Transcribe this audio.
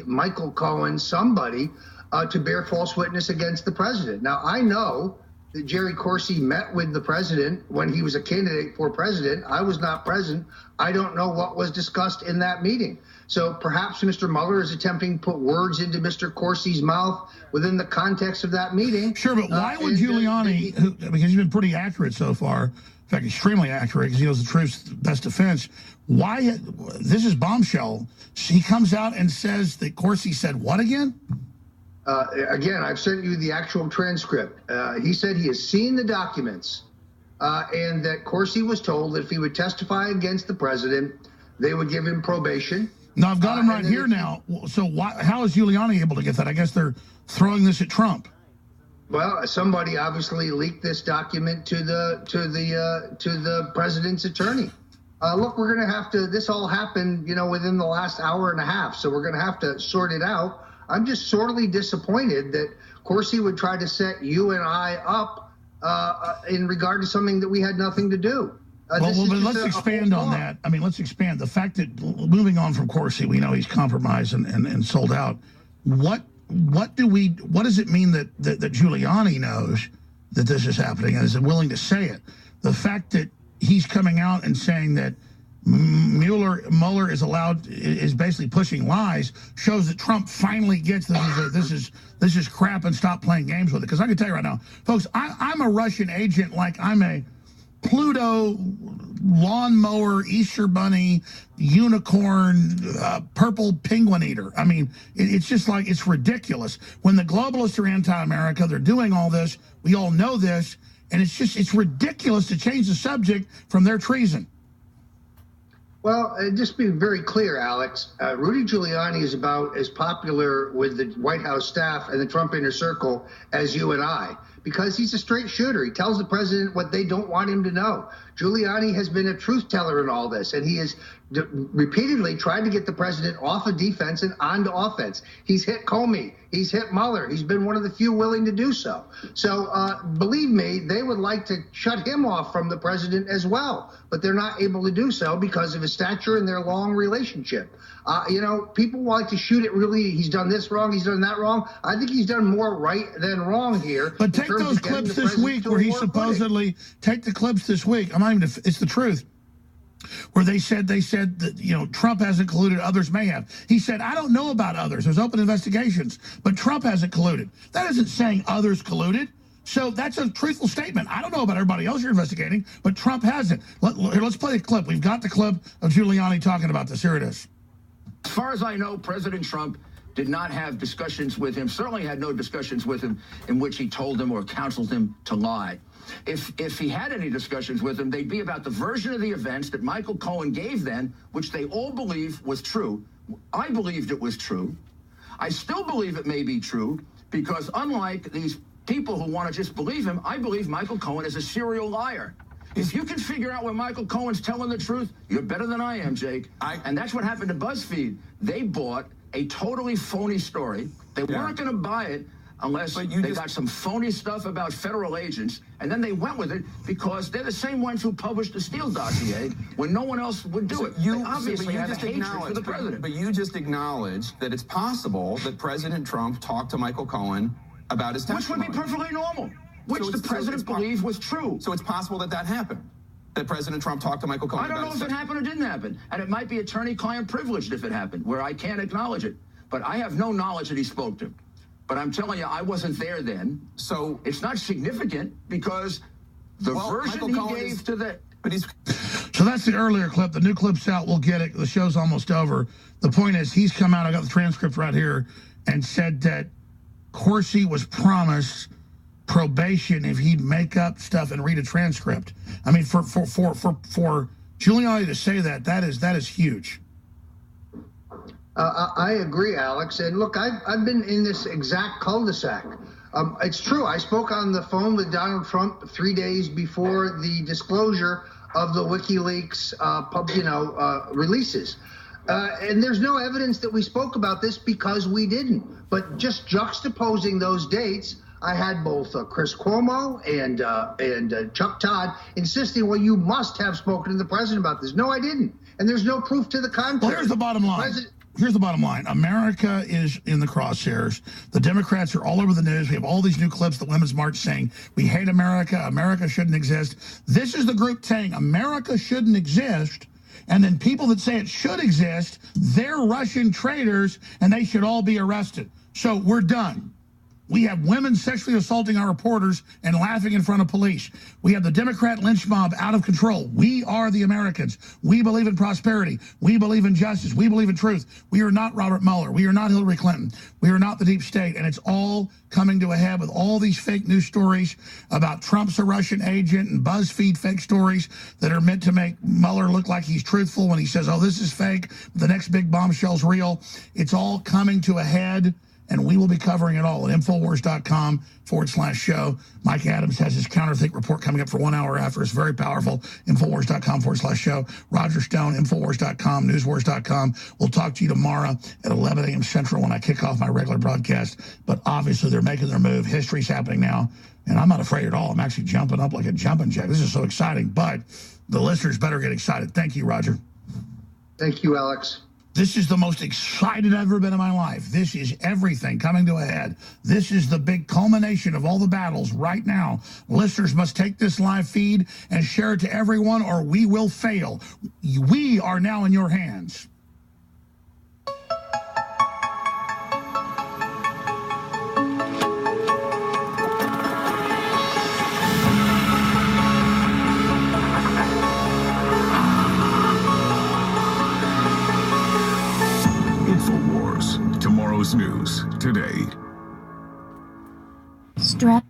Michael Cohen, somebody, to bear false witness against the president. Now, I know that Jerry Corsi met with the president when he was a candidate for president. I was not present. I don't know what was discussed in that meeting. So perhaps Mr. Mueller is attempting to put words into Mr. Corsi's mouth within the context of that meeting. Sure, but why would Giuliani, because he's been pretty accurate so far, in fact, extremely accurate, because he knows the truth's best defense. Why? This is bombshell. He comes out and says that Corsi said what again? Again, I've sent you the actual transcript. He said he has seen the documents and that Corsi was told that if he would testify against the president, they would give him probation. No, I've got him right here now. So how is Giuliani able to get that? I guess they're throwing this at Trump. Well, somebody obviously leaked this document to the president's attorney. Look, we're going to have to. This all happened, within the last hour and a half. So we're going to have to sort it out. I'm just sorely disappointed that Corsi would try to set you and I up in regard to something that we had nothing to do. But let's expand on that. I mean, let's expand. The fact that, moving on from Corsi, we know he's compromised and sold out. What does it mean that Giuliani knows that this is happening and is willing to say it? The fact that he's coming out and saying that Mueller is basically pushing lies shows that Trump finally gets this is crap and stop playing games with it. Because I can tell you right now, folks, I'm a Russian agent like I'm a Pluto, lawnmower, Easter bunny, unicorn, purple penguin eater. I mean, it's just like, it's ridiculous. When the globalists are anti-America, they're doing all this. We all know this. And it's ridiculous to change the subject from their treason. Well, just be very clear, Alex. Rudy Giuliani is about as popular with the White House staff and the Trump inner circle as you and I, because he's a straight shooter. He tells the president what they don't want him to know. Giuliani has been a truth teller in all this, and he has repeatedly tried to get the president off of defense and onto offense. He's hit Comey. He's hit Mueller. He's been one of the few willing to do so. So believe me, they would like to shut him off from the president as well, but they're not able to do so because of his stature and their long relationship. People like to shoot it really. He's done this wrong. He's done that wrong. I think he's done more right than wrong here. But take those clips this week where he supposedly take the clips this week. It's the truth. Where they said that, Trump hasn't colluded, others may have. He said, I don't know about others. There's open investigations, but Trump hasn't colluded. That isn't saying others colluded. So that's a truthful statement. I don't know about everybody else you're investigating, but Trump hasn't. Let's play the clip. We've got the clip of Giuliani talking about this. Here it is. As far as I know, President Trump did not have discussions with him, certainly had no discussions with him in which he told him or counseled him to lie. If he had any discussions with him, they'd be about the version of the events that Michael Cohen gave then, which they all believe was true. I believed it was true. I still believe it may be true, because unlike these people who want to just believe him, I believe Michael Cohen is a serial liar. If you can figure out when Michael Cohen's telling the truth, you're better than I am, Jake. And that's what happened to BuzzFeed. They bought a totally phony story. They weren't going to buy it unless they got some phony stuff about federal agents, and then they went with it because they're the same ones who published the Steele dossier when no one else would do it. They obviously have a hatred for the president. But you just acknowledged that it's possible that President Trump talked to Michael Cohen about his testimony. Which would be perfectly normal, which the president believed was true. So it's possible that happened, that President Trump talked to Michael Cohen about it. I don't know if it happened or didn't happen, and it might be attorney-client privileged if it happened, where I can't acknowledge it. But I have no knowledge that he spoke to him. But I'm telling you, I wasn't there then. So it's not significant because the version he gave to the... So that's the earlier clip. The new clip's out. We'll get it. The show's almost over. The point is, he's come out, I got the transcript right here, and said that Corsi was promised probation if he'd make up stuff and read a transcript. I mean, for Giuliani to say that is huge. I agree, Alex. And look, I've been in this exact cul-de-sac. It's true. I spoke on the phone with Donald Trump 3 days before the disclosure of the WikiLeaks releases. And there's no evidence that we spoke about this because we didn't. But just juxtaposing those dates, I had both Chris Cuomo and Chuck Todd insisting, well, you must have spoken to the president about this. No, I didn't. And there's no proof to the contrary. Well, here's the bottom line. here's the bottom line. America is in the crosshairs. The Democrats are all over the news. We have all these new clips, the Women's March saying, we hate America. America shouldn't exist. This is the group saying America shouldn't exist. And then people that say it should exist, they're Russian traitors, and they should all be arrested. So we're done. We have women sexually assaulting our reporters and laughing in front of police. We have the Democrat lynch mob out of control. We are the Americans. We believe in prosperity. We believe in justice. We believe in truth. We are not Robert Mueller. We are not Hillary Clinton. We are not the deep state. And it's all coming to a head with all these fake news stories about Trump's a Russian agent and BuzzFeed fake stories that are meant to make Mueller look like he's truthful when he says, oh, this is fake. The next big bombshell's real. It's all coming to a head. And we will be covering it all at Infowars.com/show. Mike Adams has his Counterthink report coming up for 1 hour after. It's very powerful. Infowars.com/show. Roger Stone, Infowars.com, Newswars.com. We'll talk to you tomorrow at 11 a.m. Central when I kick off my regular broadcast. But obviously, they're making their move. History's happening now. And I'm not afraid at all. I'm actually jumping up like a jumping jack. This is so exciting. But the listeners better get excited. Thank you, Roger. Thank you, Alex. This is the most excited I've ever been in my life. This is everything coming to a head. This is the big culmination of all the battles right now. Listeners must take this live feed and share it to everyone or we will fail. We are now in your hands. InfoWars, tomorrow's news today. Strap